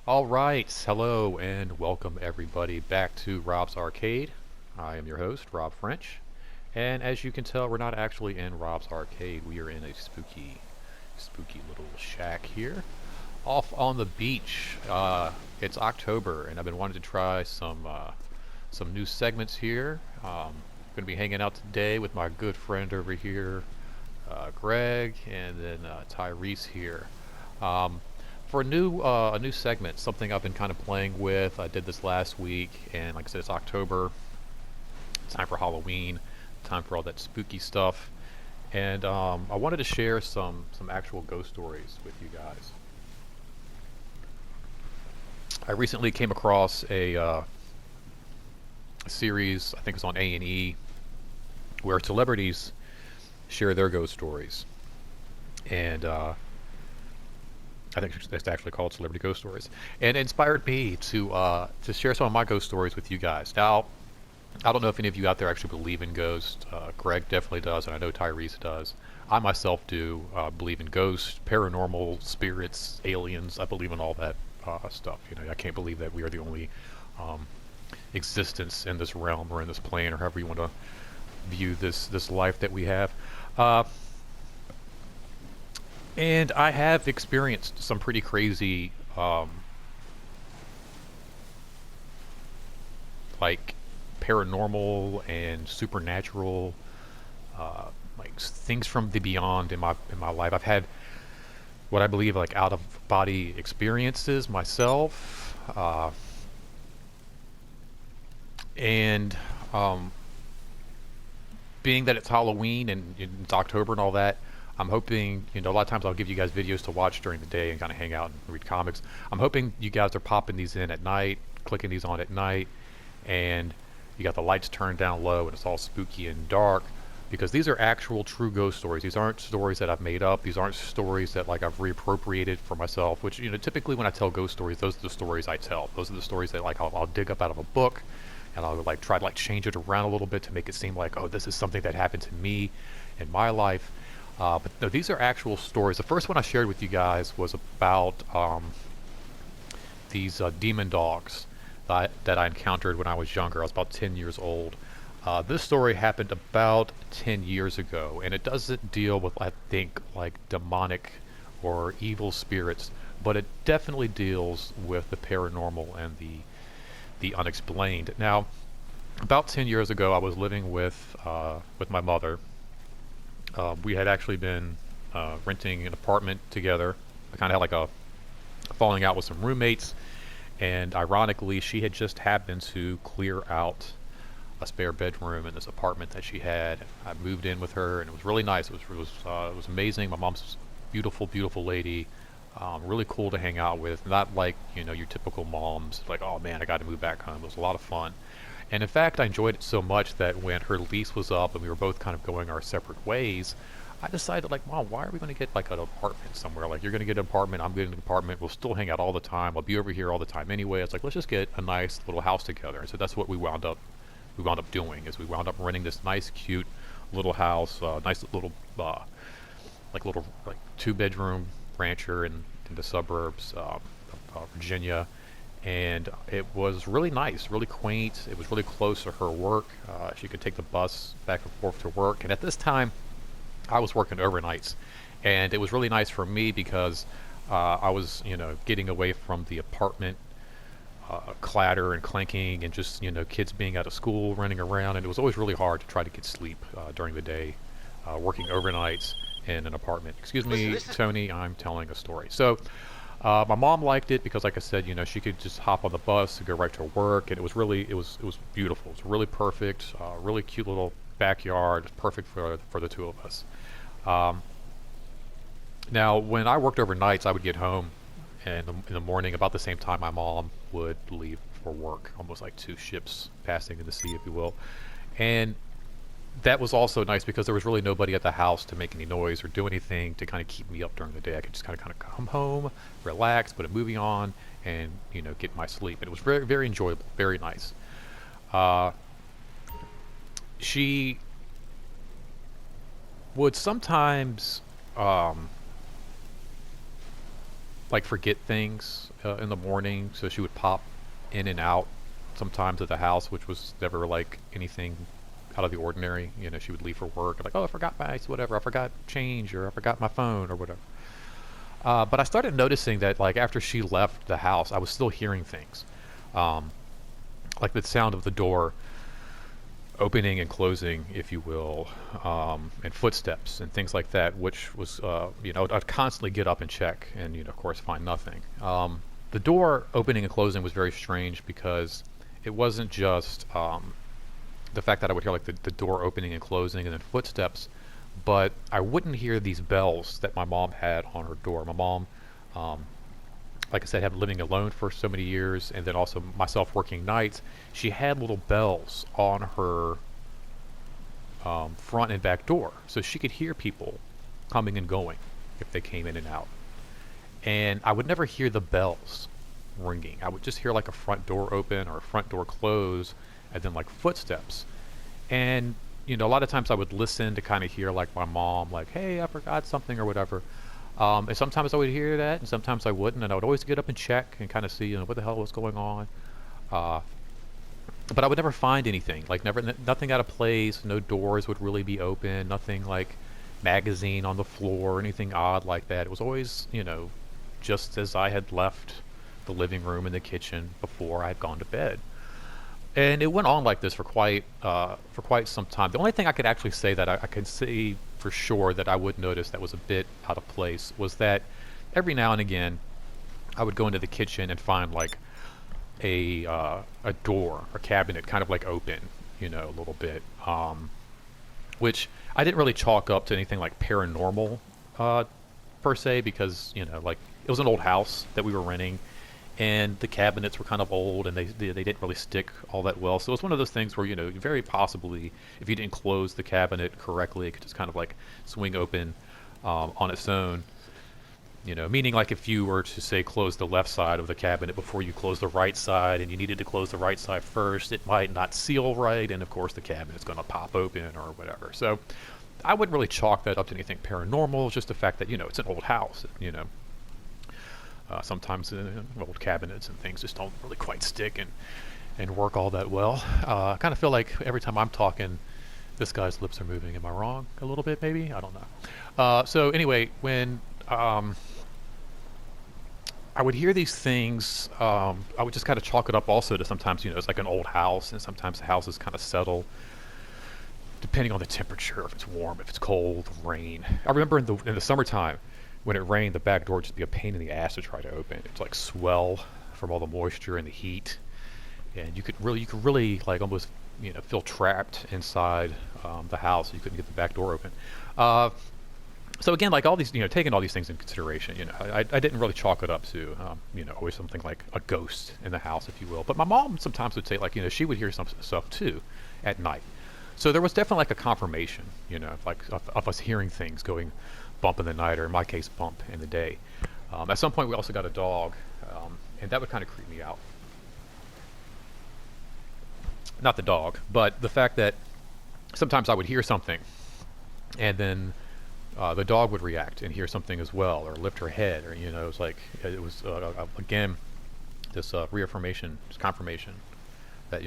All right, hello and welcome everybody back to Rob's Arcade. I am your host, Rob French, and as you can tell, we're not actually in Rob's Arcade. We are in a spooky little shack here, off on the beach. It's October, and I've been wanting to try some new segments here. Going to be hanging out today with my good friend over here, Greg, and then Tyrese here. Um, for a new segment, something I've been kind of playing with. I did this last week, and like I said, it's October. Time for Halloween. Time for all that spooky stuff. And I wanted to share some actual ghost stories with you guys. I recently came across a series. I think it's on A&E, where celebrities share their ghost stories, and I think it's actually called Celebrity Ghost Stories, and it inspired me to share some of my ghost stories with you guys. Now, I don't know if any of you out there actually believe in ghosts. Greg definitely does, and I know Tyrese does. I myself do believe in ghosts, paranormal, spirits, aliens. I believe in all that stuff. You know, I can't believe that we are the only um, existence in this realm or in this plane, or however you want to view this life that we have. Uh, and I have experienced some pretty crazy, like paranormal and supernatural, like things from the beyond in my life. I've had what I believe like out of body experiences myself, and um, being that it's Halloween and it's October and all that, I'm hoping, a lot of times I'll give you guys videos to watch during the day and kind of hang out and read comics. I'm hoping you guys are popping these in at night, clicking these on at night, and you got the lights turned down low and it's all spooky and dark, because these are actual true ghost stories. These aren't stories that I've made up. These aren't stories that like I've reappropriated for myself, which, typically when I tell ghost stories, those are the stories I tell. Those are the stories that like I'll dig up out of a book, and I'll like try to like change it around a little bit to make it seem like, oh, this is something that happened to me in my life. But no, these are actual stories. The first one I shared with you guys was about these demon dogs that I encountered when I was younger. I was about 10 years old. This story happened about 10 years ago, and it doesn't deal with, I think, like demonic or evil spirits, but it definitely deals with the paranormal and the unexplained. Now, about 10 years ago, I was living with my mother. We had actually been renting an apartment together. I kind of had like a falling out with some roommates, and ironically, she had just happened to clear out a spare bedroom in this apartment that she had. I moved in with her, and it was really nice. It was amazing. My mom's beautiful, beautiful lady. Really cool to hang out with. Not like your typical moms, like, oh man, I got to move back home. It was a lot of fun. And in fact, I enjoyed it so much that when her lease was up and we were both kind of going our separate ways, I decided, like, Mom, why are we going to get like an apartment somewhere? Like, you're going to get an apartment, I'm getting an apartment. We'll still hang out all the time. I'll be over here all the time anyway. It's like, let's just get a nice little house together. And so that's what we wound up doing. Is we wound up renting this nice, cute little house, nice little like 2-bedroom rancher in the suburbs of Virginia. And it was really nice, really quaint. It was really close to her work. She could take the bus back and forth to work. And at this time, I was working overnights, and it was really nice for me because I was, getting away from the apartment clatter and clanking, and just kids being out of school, running around. And it was always really hard to try to get sleep during the day, working overnights in an apartment. Excuse me, Tony, I'm telling a story. So. My mom liked it because, like I said, she could just hop on the bus and go right to work, and it was beautiful. It was really perfect, really cute little backyard, perfect for the two of us. Um, Now, when I worked overnights, I would get home in the morning about the same time my mom would leave for work, almost like two ships passing in the sea, if you will. And that was also nice because there was really nobody at the house to make any noise or do anything to kind of keep me up during the day. I could just kind of come home, relax, put a movie on, and get my sleep. And it was very very enjoyable, very nice. Uh, she would sometimes like forget things in the morning, so she would pop in and out sometimes of the house, which was never like anything out of the ordinary. You know, she would leave for work, like, oh, I forgot my whatever, I forgot change, or I forgot my phone, or whatever. But I started noticing that, like, after she left the house, I was still hearing things, um, like the sound of the door opening and closing, if you will, and footsteps and things like that, which was, I'd constantly get up and check, and of course, find nothing. The door opening and closing was very strange because it wasn't just the fact that I would hear like the door opening and closing and then footsteps, but I wouldn't hear these bells that my mom had on her door. My mom, um, like I said, had been living alone for so many years, and then also myself working nights. She had little bells on her front and back door, so she could hear people coming and going if they came in and out. And I would never hear the bells ringing. I would just hear like a front door open or a front door close, and then like footsteps. And a lot of times I would listen to kind of hear like my mom, like, "Hey, I forgot something" or whatever. And sometimes I would hear that, and sometimes I wouldn't, and I would always get up and check and kind of see, what the hell was going on. Uh, but I would never find anything, like nothing out of place. No doors would really be open. Nothing like magazine on the floor or anything odd like that. It was always, just as I had left the living room and the kitchen before I had gone to bed. And it went on like this for quite some time. The only thing I could actually say that I could see for sure that I would notice that was a bit out of place was that every now and again I would go into the kitchen and find like a door or cabinet kind of like open, a little bit, which I didn't really chalk up to anything like paranormal per se, because like it was an old house that we were renting, and the cabinets were kind of old, and they didn't really stick all that well. So it was one of those things where very possibly if you didn't close the cabinet correctly, it could just kind of like swing open on its own. Meaning like if you were to say close the left side of the cabinet before you close the right side, and you needed to close the right side first, it might not seal right, and of course the cabinet's going to pop open or whatever. So I wouldn't really chalk that up to anything paranormal, just the fact that it's an old house. Sometimes old cabinets and things just don't really quite stick and work all that well. I kind of feel like every time I'm talking, this guy's lips are moving. Am I wrong? A little bit, maybe? I don't know. So anyway, when I would hear these things, I would just kind of chalk it up also to sometimes, it's like an old house, and sometimes the house is kind of settled depending on the temperature, if it's warm, if it's cold, rain. I remember in the summertime, when it rained, the back door would just be a pain in the ass to try to open. It's like swell from all the moisture and the heat, and you could really like almost feel trapped inside the house. You couldn't get the back door open. So again, like all these, taking all these things in consideration, I didn't really chalk it up to, always something like a ghost in the house, if you will. But my mom sometimes would say, like, she would hear some stuff too at night. So there was definitely like a confirmation, like of us hearing things going bump in the night, or in my case, bump in the day. At some point, we also got a dog, and that would kind of creep me out. Not the dog, but the fact that sometimes I would hear something, and then the dog would react and hear something as well, or lift her head, or it was like again this reaffirmation, this confirmation that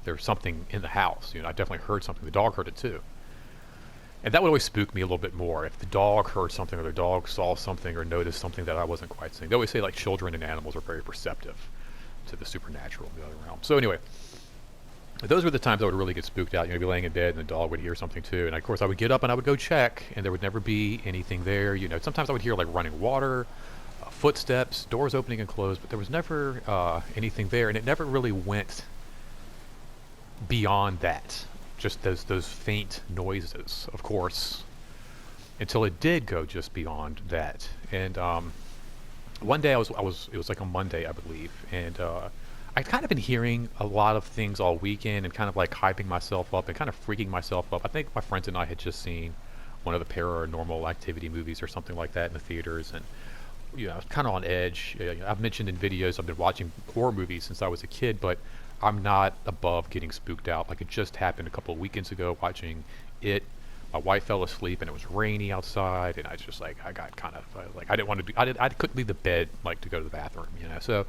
there's something in the house. I definitely heard something. The dog heard it too. And that would always spook me a little bit more if the dog heard something, or the dog saw something, or noticed something that I wasn't quite seeing. They always say like children and animals are very perceptive to the supernatural in the other realm. So anyway, those were the times I would really get spooked out. I'd be laying in bed and the dog would hear something too. And of course I would get up and I would go check, and there would never be anything there. Sometimes I would hear like running water, footsteps, doors opening and closed, but there was never anything there. And it never really went beyond that. Just those faint noises, of course, until it did go just beyond that. And one day it was like a Monday, I believe, and I'd kind of been hearing a lot of things all weekend, and kind of like hyping myself up and kind of freaking myself up. I think my friends and I had just seen one of the Paranormal Activity movies or something like that in the theaters, and I was kind of on edge. I've mentioned in videos I've been watching horror movies since I was a kid, but I'm not above getting spooked out. Like it just happened a couple of weekends ago watching It My wife fell asleep, and it was rainy outside, and I just like I got kind of like I didn't want to do I couldn't leave the bed like to go to the bathroom, you know. So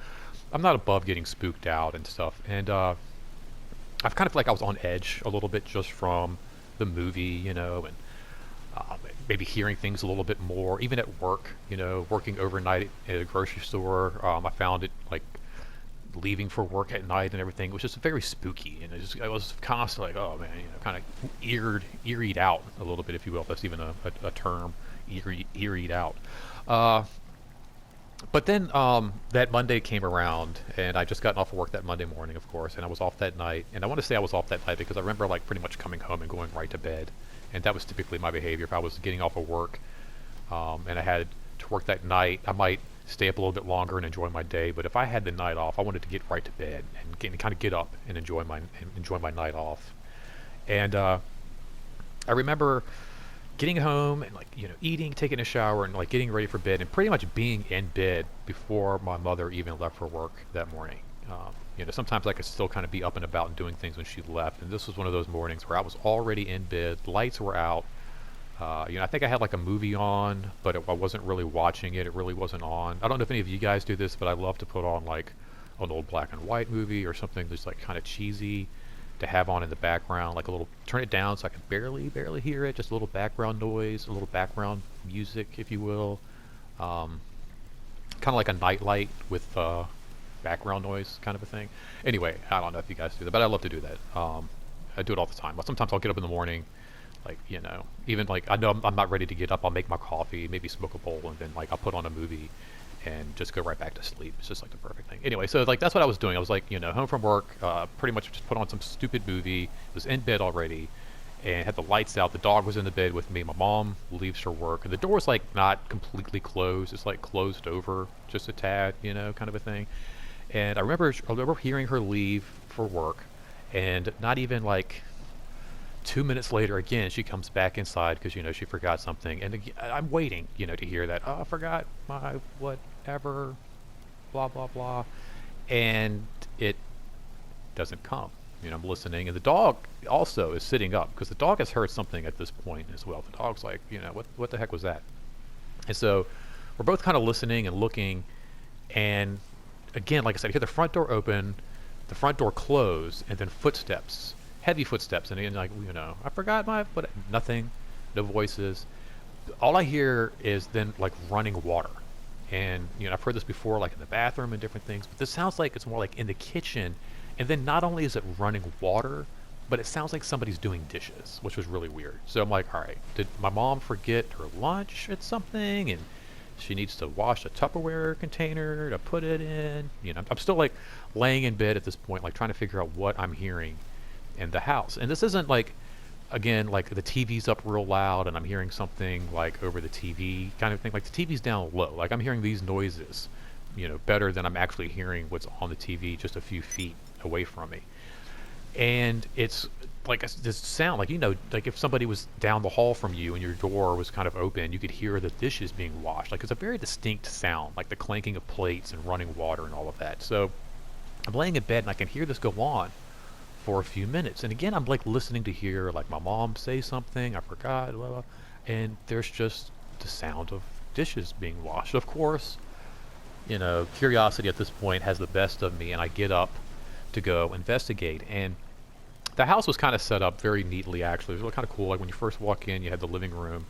I'm not above getting spooked out and stuff, and I've kind of like I was on edge a little bit just from the movie, you know, and maybe hearing things a little bit more, even at work, you know, working overnight at a grocery store. I found it like leaving for work at night and everything. It was just very spooky, and I was constantly like, oh man, you know, kind of eeried out a little bit, if you will. If that's even a term, eeried out. Uh, but then that Monday came around, and I just gotten off of work that Monday morning, of course, and I was off that night. And I want to say I was off that night because I remember like pretty much coming home and going right to bed, and that was typically my behavior. If I was getting off of work and I had to work that night, I might stay up a little bit longer and enjoy my day. But if I had the night off, I wanted to get right to bed and kind of get up and enjoy my night off. And I remember getting home and like you know eating, taking a shower, and like getting ready for bed, and pretty much being in bed before my mother even left for work that morning. You know, sometimes I could still kind of be up and about and doing things when she left, and this was one of those mornings where I was already in bed, lights were out. You know, I think I had like a movie on, but I wasn't really watching it. It really wasn't on. I don't know if any of you guys do this, but I love to put on like an old black and white movie or something that's like kind of cheesy to have on in the background, like a little, turn it down so I can barely hear it, just a little background noise, a little background music, if you will. Kind of like a nightlight with background noise kind of a thing. Anyway, I don't know if you guys do that, but I love to do that. I do it all the time. But sometimes I'll get up in the morning, like, you know, even like I know I'm not ready to get up. I'll make my coffee, maybe smoke a bowl, and then like I'll put on a movie and just go right back to sleep. It's just like the perfect thing. Anyway, so like that's what I was doing. I was like, you know, home from work, pretty much just put on some stupid movie, was in bed already, and had the lights out. The dog was in the bed with me. My mom leaves for work, and the door's like not completely closed. It's like closed over just a tad, you know, kind of a thing. And I remember hearing her leave for work, and not even like 2 minutes later, again, she comes back inside because, you know, she forgot something. And I'm waiting, you know, to hear that, oh, I forgot my whatever, blah, blah, blah. And it doesn't come. You know, I'm listening. And the dog also is sitting up because the dog has heard something at this point as well. The dog's like, you know, what the heck was that? And so we're both kind of listening and looking. And again, like I said, I hear the front door open, the front door close, and then footsteps. Heavy footsteps, and like, you know, I forgot my nothing, no voices. All I hear is then like running water, and you know I've heard this before, like in the bathroom and different things, but this sounds like it's more like in the kitchen, and then not only is it running water, but it sounds like somebody's doing dishes, which was really weird. So I'm like, all right, did my mom forget her lunch at something, and she needs to wash a Tupperware container to put it in? You know, I'm still like laying in bed at this point, like trying to figure out what I'm hearing in the house. And this isn't like, again, like the TV's up real loud and I'm hearing something like over the TV kind of thing. Like the TV's down low. Like I'm hearing these noises, you know, better than I'm actually hearing what's on the TV just a few feet away from me. And it's like this sound, like, you know, like if somebody was down the hall from you and your door was kind of open, you could hear the dishes being washed. Like it's a very distinct sound, like the clanking of plates and running water and all of that. So I'm laying in bed and I can hear this go on for a few minutes. And again, I'm like listening to hear like my mom say something, I forgot, blah, blah, and there's just the sound of dishes being washed. Of course, you know, curiosity at this point has the best of me, and I get up to go investigate. And the house was kind of set up very neatly, actually. It was really kind of cool. Like when you first walk in, you had the living room,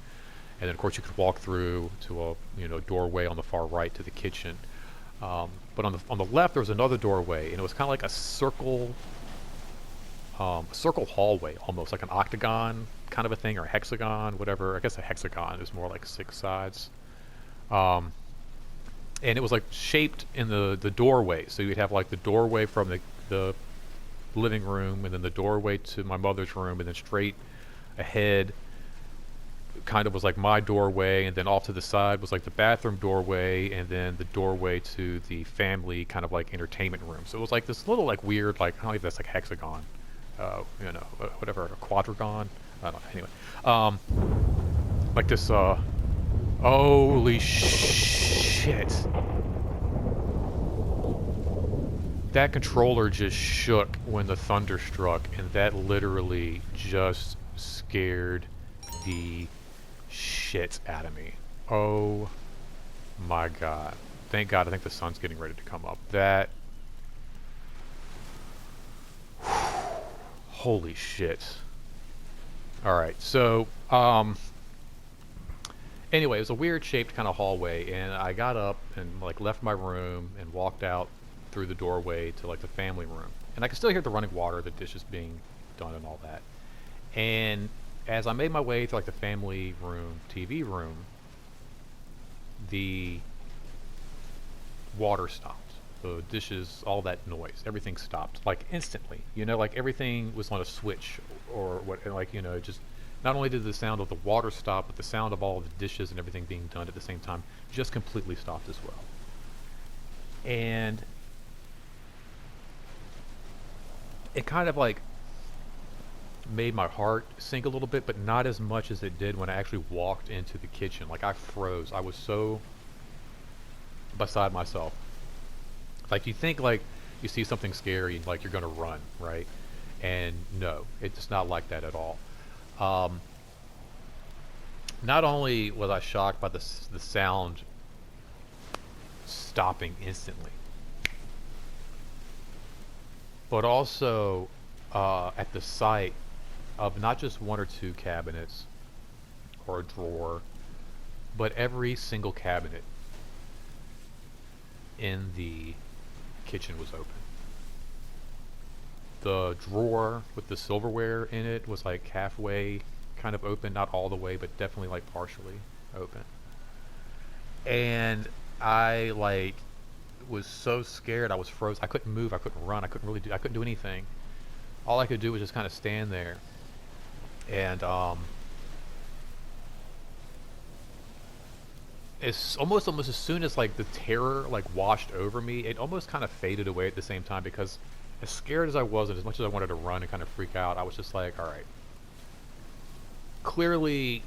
and then of course you could walk through to a, you know, doorway on the far right to the kitchen. But on the left there was another doorway, and it was kind of like a circle hallway, almost like an octagon kind of a thing, or a hexagon, whatever. I guess a hexagon is more like 6 sides. And it was like shaped in the doorway. So you'd have like the doorway from the living room, and then the doorway to my mother's room, and then straight ahead kind of was like my doorway, and then off to the side was like the bathroom doorway, and then the doorway to the family kind of like entertainment room. So it was like this little like weird, like I don't know if that's like hexagon, you know, whatever, a quadragon. I don't know. Anyway, like this. Holy shit! That controller just shook when the thunder struck, and that literally just scared the shit out of me. Oh my god. Thank god, I think the sun's getting ready to come up. That... Holy shit. Alright, so, anyway, it was a weird shaped kind of hallway, and I got up and like left my room and walked out through the doorway to like the family room. And I could still hear the running water, the dishes being done and all that. And as I made my way through like the family room, TV room, the water stopped. The dishes, all that noise, everything stopped like instantly. You know, like everything was on a switch or what, like, you know, just not only did the sound of the water stop, but the sound of all of the dishes and everything being done at the same time just completely stopped as well. And it kind of like made my heart sink a little bit, but not as much as it did when I actually walked into the kitchen. Like I froze. I was so beside myself. Like you think like you see something scary, like you're gonna run, right? And no, it's not like that at all. Not only was I shocked by the sound stopping instantly, but also at the sight of not just one or two cabinets or a drawer, but every single cabinet in the kitchen was open. The drawer with the silverware in it was like halfway kind of open, not all the way, but definitely like partially open. And I like was so scared. I was frozen. I couldn't move. I couldn't run. I couldn't do anything. All I could do was just kind of stand there. And it's almost as soon as like the terror like washed over me, it almost kind of faded away at the same time, because as scared as I was and as much as I wanted to run and kind of freak out, I was just like, all right, clearly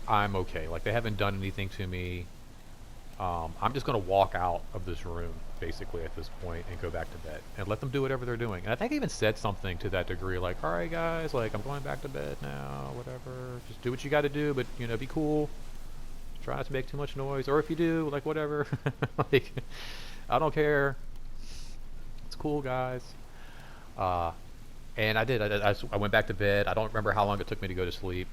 I'm okay. Like they haven't done anything to me. I'm just going to walk out of this room basically at this point and go back to bed and let them do whatever they're doing. And I think I even said something to that degree, like, all right guys, like I'm going back to bed now, whatever, just do what you got to do, but you know, be cool, try not to make too much noise, or if you do, like whatever. Like I don't care, it's cool guys. And I did. I went back to bed. I don't remember how long it took me to go to sleep,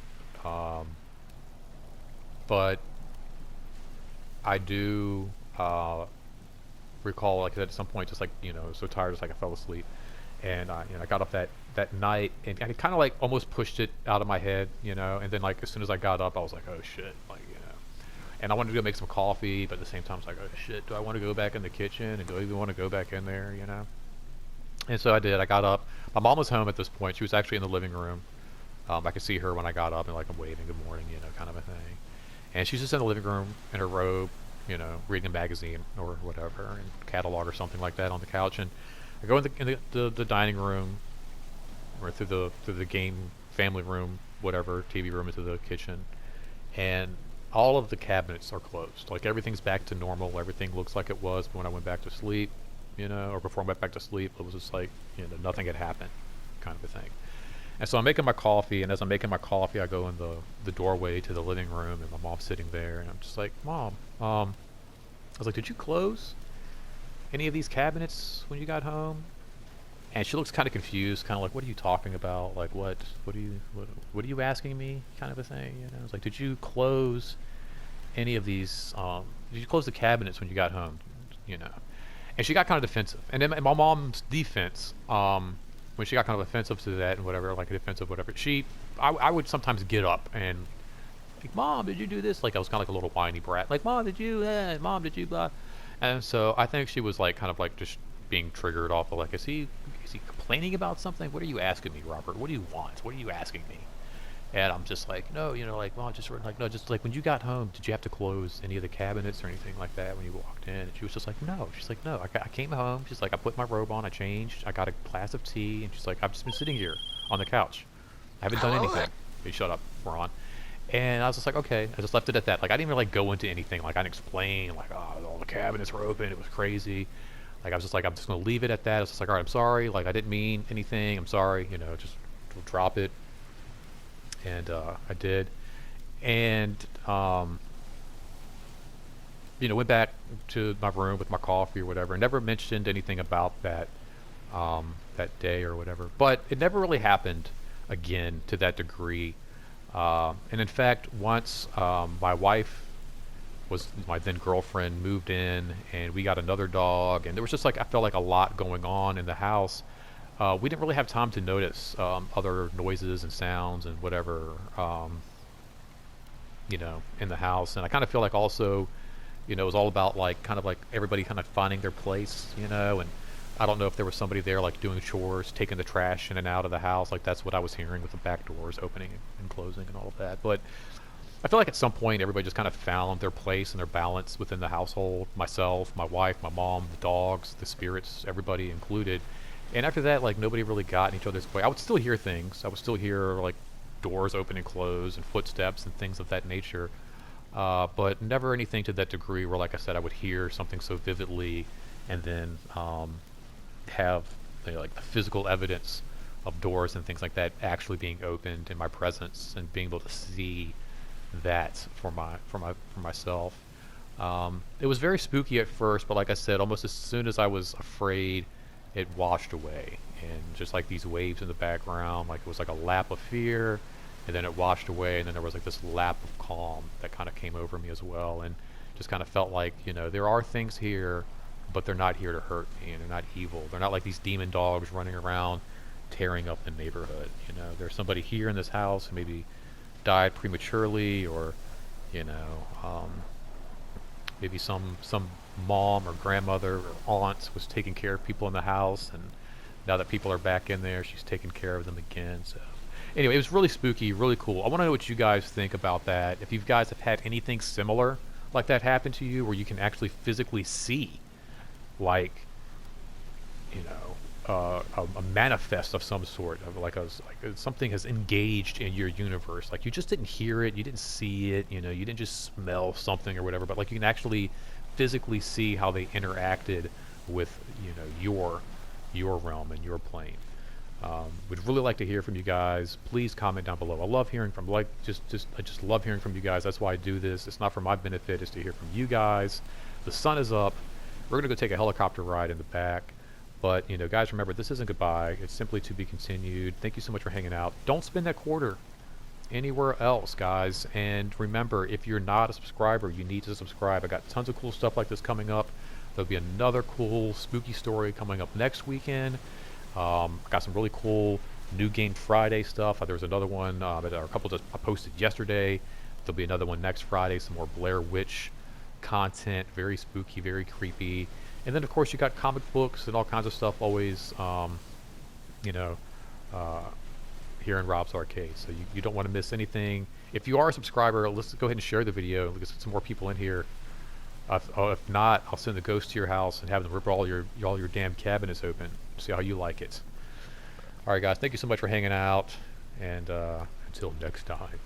but I do recall, like at some point, just like, you know, so tired, just like I fell asleep, and you know, I got up that night, and I kind of like almost pushed it out of my head, you know, and then like as soon as I got up, I was like, oh shit, like, you know, and I wanted to go make some coffee, but at the same time, I was like, oh shit, do I want to go back in the kitchen, and do I even want to go back in there, you know? And so I did. I got up. My mom was home at this point. She was actually in the living room. I could see her when I got up, and like I'm waving good morning, you know, kind of a thing. And she's just in the living room in her robe, you know, reading a magazine or whatever, and catalog or something like that on the couch. And I go in the dining room, or through the game family room, whatever, TV room, into the kitchen, and all of the cabinets are closed. Like everything's back to normal. Everything looks like it was when I went back to sleep, you know, or before I went back to sleep. It was just like, you know, nothing had happened, kind of a thing. And so I'm making my coffee, and as I'm making my coffee, I go in the doorway to the living room, and my mom's sitting there, and I'm just like, Mom, I was like, did you close any of these cabinets when you got home? And she looks kind of confused, kind of like, what are you talking about? Like, what are you asking me? Kind of a thing, you know? It's like, did you close any of these, did you close the cabinets when you got home? You know? And she got kind of defensive. And then my mom's defense, when she got kind of offensive to that and whatever, like a defensive whatever, I would sometimes get up and like, Mom, did you do this? Like I was kind of like a little whiny brat. Like, Mom, did you, Mom, did you, blah. And so I think she was like kind of like just being triggered off of like, is he complaining about something? What are you asking me, Robert? What do you want? What are you asking me? And I'm just like, no, you know, like, well, just like, no, just like when you got home, did you have to close any of the cabinets or anything like that when you walked in? And she was just like, no. She's like, no, I came home. She's like, I put my robe on, I changed, I got a glass of tea, and she's like, I've just been sitting here on the couch. I haven't done anything. Hey, shut up, we're on. And I was just like, okay. I just left it at that. Like, I didn't even like go into anything. Like, I didn't explain, like, oh, all the cabinets were open. It was crazy. Like, I was just like, I'm just going to leave it at that. I was just like, all right, I'm sorry. Like, I didn't mean anything. I'm sorry. You know, just drop it. And I did. And went back to my room with my coffee or whatever. Never mentioned anything about that day or whatever. But it never really happened again to that degree. And in fact, once my wife was my then girlfriend moved in, and we got another dog, and there was just like I felt like a lot going on in the house. We didn't really have time to notice other noises and sounds and whatever, in the house. And I kind of feel like also, it was all about like kind of like everybody kind of finding their place, and I don't know if there was somebody there like doing chores, taking the trash in and out of the house. Like that's what I was hearing with the back doors opening and closing and all of that. But I feel like at some point everybody just kind of found their place and their balance within the household. Myself, my wife, my mom, the dogs, the spirits, everybody included. And after that, like nobody really got in each other's way. I would still hear things. I would still hear like doors open and close and footsteps and things of that nature. But never anything to that degree where, like I said, I would hear something so vividly and then have like the physical evidence of doors and things like that actually being opened in my presence and being able to see that for myself. It was very spooky at first, but like I said, almost as soon as I was afraid, it washed away, and just like these waves in the background, like it was like a lap of fear, and then it washed away, and then there was like this lap of calm that kind of came over me as well, and just kind of felt like there are things here, but they're not here to hurt me, and they're not evil. They're not like these demon dogs running around tearing up the neighborhood. There's somebody here in this house who maybe died prematurely, or you know, um, maybe some mom or grandmother or aunt was taking care of people in the house, and now that people are back in there, she's taking care of them again. So anyway, it was really spooky, really cool. I want to know what you guys think about that. If you guys have had anything similar like that happen to you, where you can actually physically see, like, a manifest of some sort, of like something has engaged in your universe. Like you just didn't hear it, you didn't see it, you didn't just smell something or whatever, but like you can actually physically see how they interacted with your realm and your plane. Would really like to hear from you guys. Please comment down below. I love hearing from I just love hearing from you guys. That's why I do this. It's not for my benefit, it's to hear from you guys. The sun is up. We're gonna go take a helicopter ride in the back. But guys, remember, this isn't goodbye. It's simply to be continued. Thank you so much for hanging out. Don't spend that quarter anywhere else, guys. And remember, if you're not a subscriber, you need to subscribe. I got tons of cool stuff like this coming up. There'll be another cool spooky story coming up next weekend. Got some really cool New Game Friday stuff. There was another one, or a couple just I posted yesterday. There'll be another one next Friday. Some more Blair Witch content. Very spooky, very creepy. And then, of course, you got comic books and all kinds of stuff always, here in Rob's Arcade. So you don't want to miss anything. If you are a subscriber, let's go ahead and share the video. Let's get some more people in here. If not, I'll send the ghost to your house and have them rip all your damn cabinets open. See how you like it. All right, guys. Thank you so much for hanging out. And until next time.